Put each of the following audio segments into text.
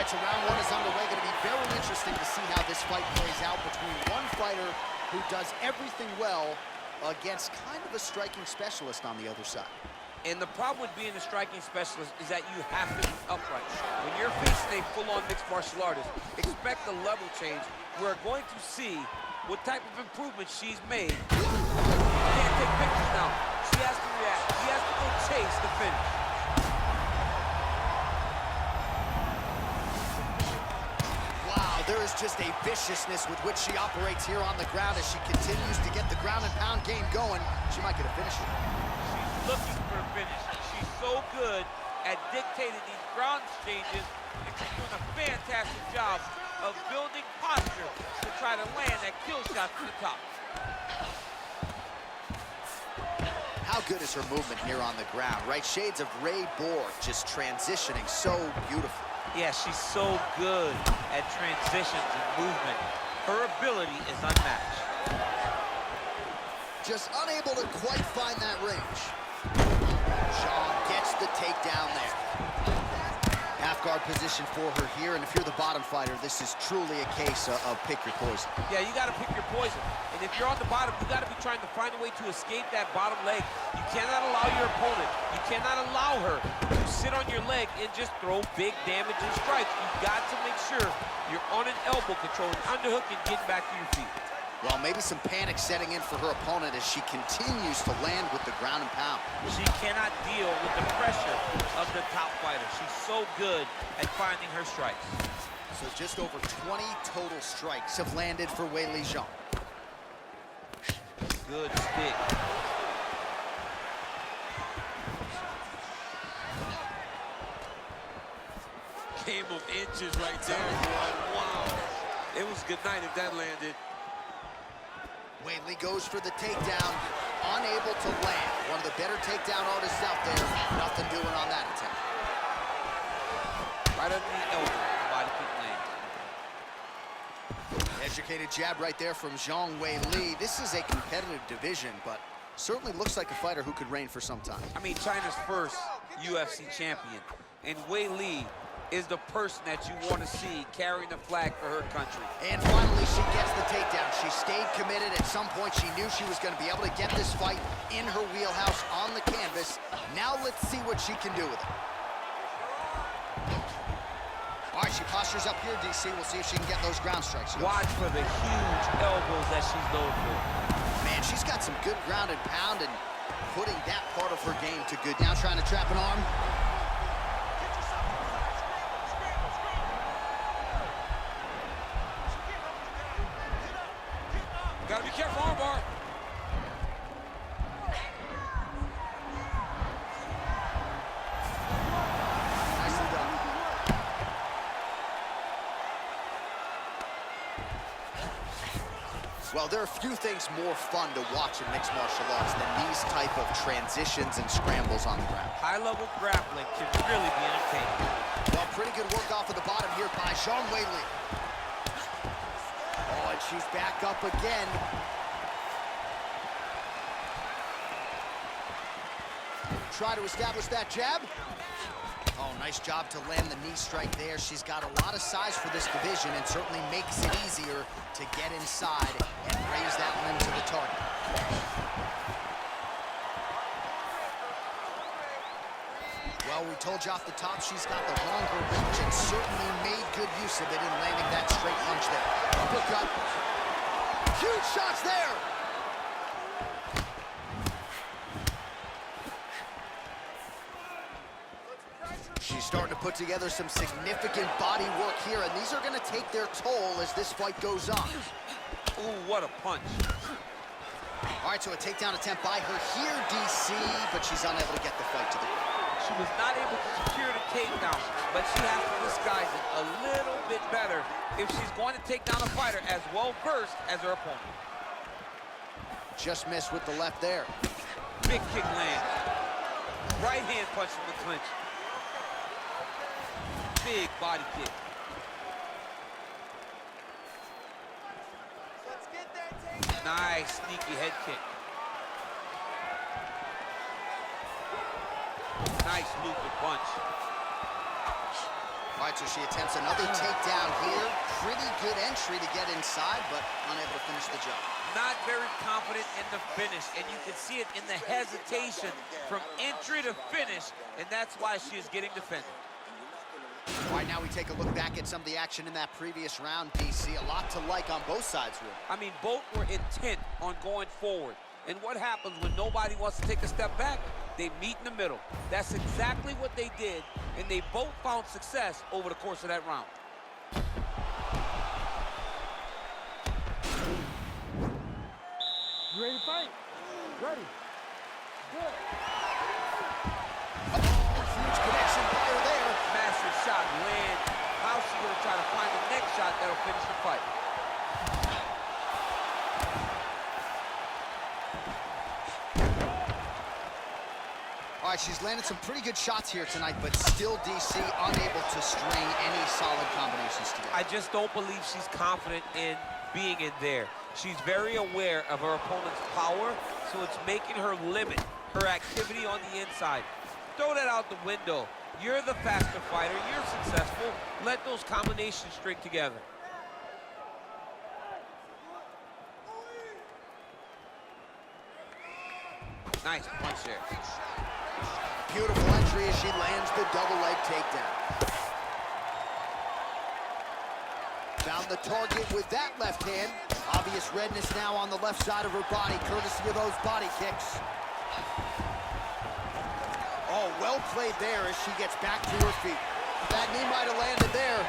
right, so round one is underway. Going to be very interesting to see how this fight plays out between one fighter who does everything well against kind of a striking specialist on the other side. And the problem with being a striking specialist is that you have to be upright. When you're facing a full-on mixed martial artist, expect a level change. We're going to see what type of improvement she's made. She can't take pictures now. She has to react. She has to go chase the finish. Wow, there is just a viciousness with which she operates here on the ground as she continues to get the ground and pound game going. She might get a finish here. She's looking for a finish. She's so good at dictating these ground exchanges, and she's doing a fantastic job of building posture to try to land that kill shot to the top. How good is her movement here on the ground, right? Shades of Ray Borg, just transitioning so beautiful. Yeah, she's so good at transitions and movement. Her ability is unmatched. Just unable to quite find that range. Zhang gets the takedown there. Half guard position for her here, and if you're the bottom fighter, this is truly a case of pick your poison. Yeah, you gotta pick your poison. And if you're on the bottom, you gotta be trying to find a way to escape that bottom leg. You cannot allow your opponent, you cannot allow her to sit on your leg and just throw big damaging strikes. You've got to make sure you're on an elbow control, an underhook, and getting back to your feet. Well, maybe some panic setting in for her opponent as she continues to land with the ground and pound. She cannot deal with the pressure of the top fighter. She's so good at finding her strikes. So just over 20 total strikes have landed for Weili Zhang. Good stick. Game of inches right there. Wow. It was good night if that landed. Weili goes for the takedown, unable to land. One of the better takedown artists out there. Nothing doing on that attempt. Right under the elbow, the body kick lands. Educated jab right there from zhangweili. This is a competitive division, but certainly looks like a fighter who could reign for some time. I mean, China's first UFC champion, and Weili is the person that you want to see carrying the flag for her country. And finally, she gets the takedown. She stayed committed. At some point, she knew she was going to be able to get this fight in her wheelhouse on the canvas. Now let's see what she can do with it. All right, she postures up here, DC. We'll see if she can get those ground strikes. Watch for the huge elbows that she's known for. Man, she's got some good ground and pound and putting that part of her game to good. Now trying to trap an arm. Gotta be careful, armbar. Nicely done. Well, there are few things more fun to watch in mixed martial arts than these type of transitions and scrambles on the ground. High-level grappling can really be entertaining. Well, pretty good work off of the bottom here by zhangweili. Oh, and she's back up again. Try to establish that jab. Oh, nice job to land the knee strike there. She's got a lot of size for this division and certainly makes it easier to get inside and raise that limb to the target. Well, we told you off the top she's got the longer reach and certainly made good use of it in landing that straight punch there. Uppercut. Huge shots there. She's starting to put together some significant body work here, and these are going to take their toll as this fight goes on. Ooh, what a punch. All right, so a takedown attempt by her here, DC, but she's unable to get the fight to the ground. She was not able to secure the takedown, but she has to disguise it a little bit better if she's going to take down a fighter as well-versed as her opponent. Just missed with the left there. Big kick lands. Right hand punch from the clinch. Big body kick. Let's get that takedown. Nice sneaky head kick. Nice looping punch. All right, so she attempts another takedown here. Pretty good entry to get inside, but unable to finish the job. Not very confident in the finish, and you can see it in the hesitation from entry to finish, and that's why she is getting defended. All right, now we take a look back at some of the action in that previous round, DC. A lot to like on both sides, really. I mean, both were intent on going forward. And what happens when nobody wants to take a step back? They meet in the middle. That's exactly what they did, and they both found success over the course of that round. You ready to fight? Ready. Good. Huge connection fire there. Massive shot land. How's she gonna try to find the next shot that'll finish the fight? All right, she's landed some pretty good shots here tonight, but still DC unable to string any solid combinations together. I just don't believe she's confident in being in there. She's very aware of her opponent's power, so it's making her limit her activity on the inside. Throw that out the window. You're the faster fighter. You're successful. Let those combinations string together. Nice punch there. Beautiful entry as she lands the double leg takedown. Found the target with that left hand. Obvious redness now on the left side of her body, courtesy of those body kicks. Oh, well played there as she gets back to her feet. That knee might have landed there.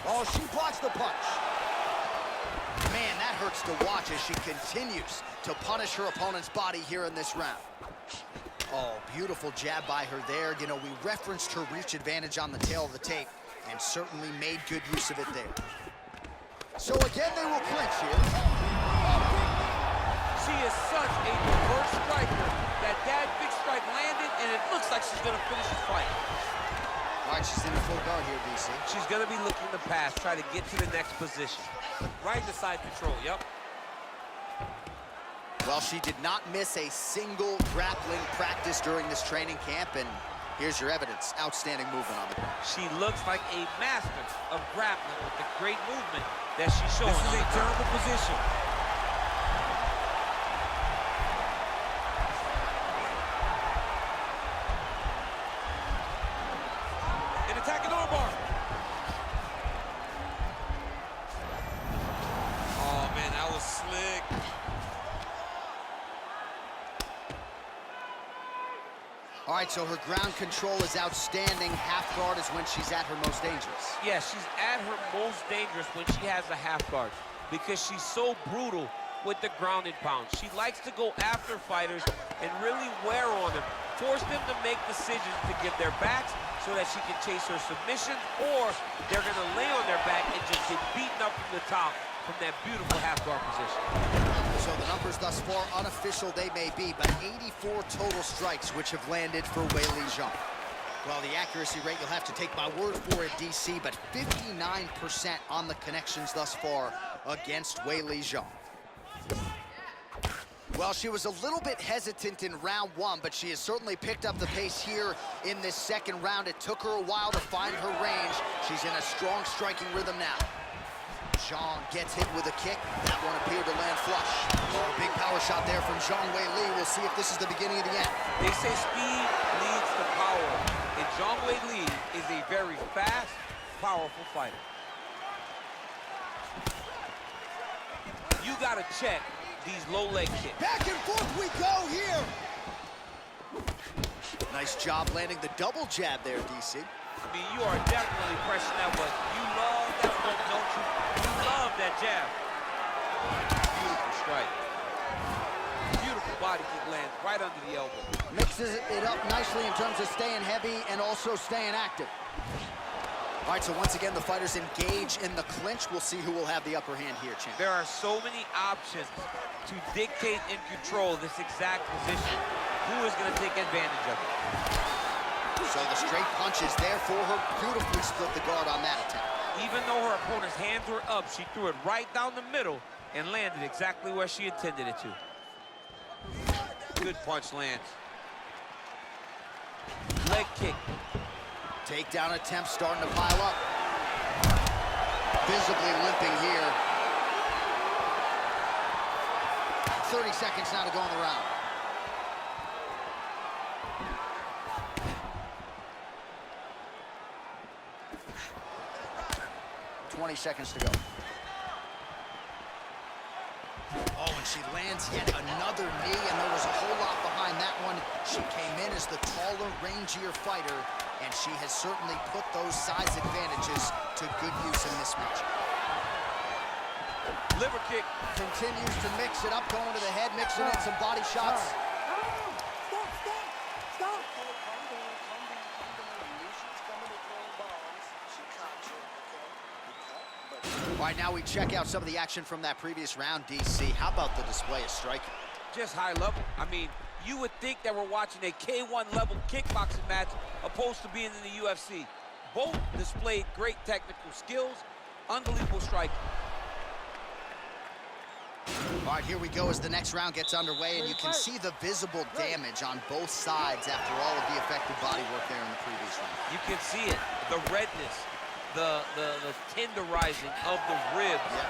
Oh, she blocks the punch. Man, that hurts to watch as she continues to punish her opponent's body here in this round. Oh, beautiful jab by her there. You know, we referenced her reach advantage on the tail of the tape and certainly made good use of it there. So again, they will clinch here. She is such a diverse striker that big strike landed, and it looks like she's gonna finish the fight. All right, she's in the full guard here, DC. She's gonna be looking to pass, try to get to the next position. Right in the side control, yep. Well, she did not miss a single grappling practice during this training camp, and here's your evidence. Outstanding movement on the ground. She looks like a master of grappling with the great movement that she's showing. This is a terrible position. An attacking armbar. Oh, man, that was slick. All right, so her ground control is outstanding. Half guard is when she's at her most dangerous. Yeah, she's at her most dangerous when she has a half guard because she's so brutal with the ground and pound. She likes to go after fighters and really wear on them, force them to make decisions to give their backs so that she can chase her submission, or they're gonna lay on their back and just get beaten up from the top from that beautiful half guard position. So the numbers thus far, unofficial they may be, but 84 total strikes which have landed for Weili Zhang. Well, the accuracy rate, you'll have to take my word for it, DC, but 59% on the connections thus far against Weili Zhang. Well, she was a little bit hesitant in round one, but she has certainly picked up the pace here in this second round. It took her a while to find her range. She's in a strong striking rhythm now. Zhang gets hit with a kick. That one appeared to land flush. Oh, big power shot there from zhangweili. We'll see if this is the beginning of the end. They say speed leads to power, and zhangweili is a very fast, powerful fighter. You gotta check these low leg kicks. Back and forth we go here. Nice job landing the double jab there, DC. I mean, you are definitely pressing that one. You love that one, don't you? You love that jab. Beautiful strike. Beautiful body kick lands right under the elbow. Mixes it up nicely in terms of staying heavy and also staying active. All right, so once again, the fighters engage in the clinch. We'll see who will have the upper hand here, champ. There are so many options to dictate and control this exact position. Who is going to take advantage of it? So the straight punch is there for her. Beautifully split the guard on that attempt. Even though her opponent's hands were up, she threw it right down the middle and landed exactly where she intended it to. Good punch lands. leg kick. Takedown attempt starting to pile up. Visibly limping here. 30 seconds now to go in the round. $20 seconds to go. Oh, and she lands yet another knee, and there was a whole lot behind that one. She came in as the taller, rangier fighter, and she has certainly put those size advantages to good use in this match. Liver kick. Continues to mix it up, going to the head, mixing in some body shots. Stop. All right, now we check out some of the action from that previous round, DC. How about the display of striking? Just high level. I mean, you would think that we're watching a K1 level kickboxing match opposed to being in the UFC. Both displayed great technical skills, unbelievable striking. All right, here we go as the next round gets underway, and you can see the visible damage on both sides after all of the effective body work there in the previous round. You can see it, the redness, the tenderizing of the ribs. Yep.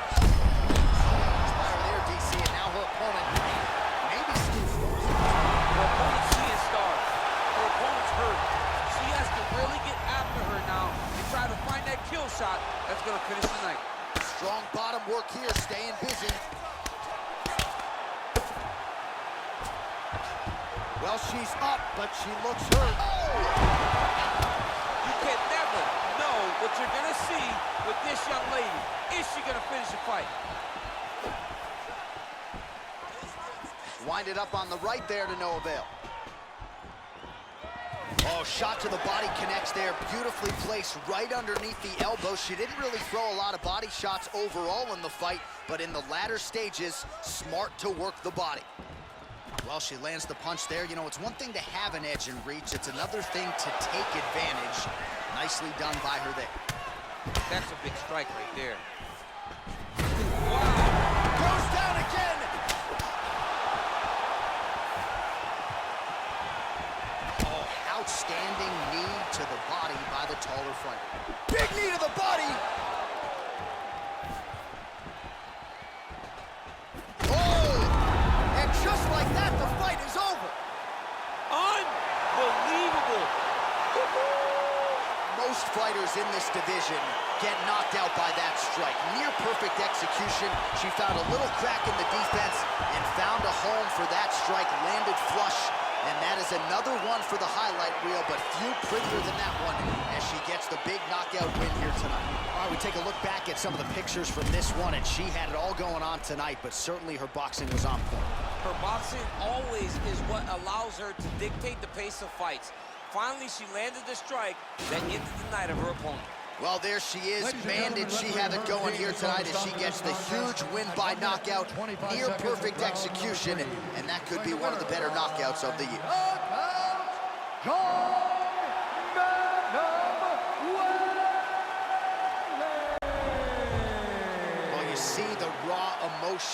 Fire there, DC, and now her opponent maybe seeing stars. Her opponent's seeing stars. Her opponent's hurt. She has to really get after her now and try to find that kill shot that's going to finish the night. Strong bottom work here, staying busy. Well, she's up, but she looks hurt. Oh! You can never know what you're going to see with this young lady. Is she going to finish the fight? Winded up on the right there to no avail. Oh, shot to the body connects there. Beautifully placed right underneath the elbow. She didn't really throw a lot of body shots overall in the fight, but in the latter stages, smart to work the body. Well, she lands the punch there. You know, it's one thing to have an edge and reach. It's another thing to take advantage. Nicely done by her there. That's a big strike right there. Goes down again. Oh, outstanding knee to the body by the taller fighter. Big knee to the body. Just like that, the fight is over. Unbelievable. Most fighters in this division get knocked out by that strike. Near perfect execution. She found a little crack in the defense and found a home for that strike. Landed flush, and that is another one for the highlight reel, but few prettier than that one as she gets the big knockout win here tonight. All right, we take a look back at some of the pictures from this one, and she had it all going on tonight, but certainly her boxing was on point. Her boxing always is what allows her to dictate the pace of fights. Finally, she landed the strike that ended the night of her opponent. Well, there she is. Man, did she have it going here tonight as she gets the huge win by knockout. Near perfect execution, and that could be one of the better knockouts of the year. Well, you see the raw emotion.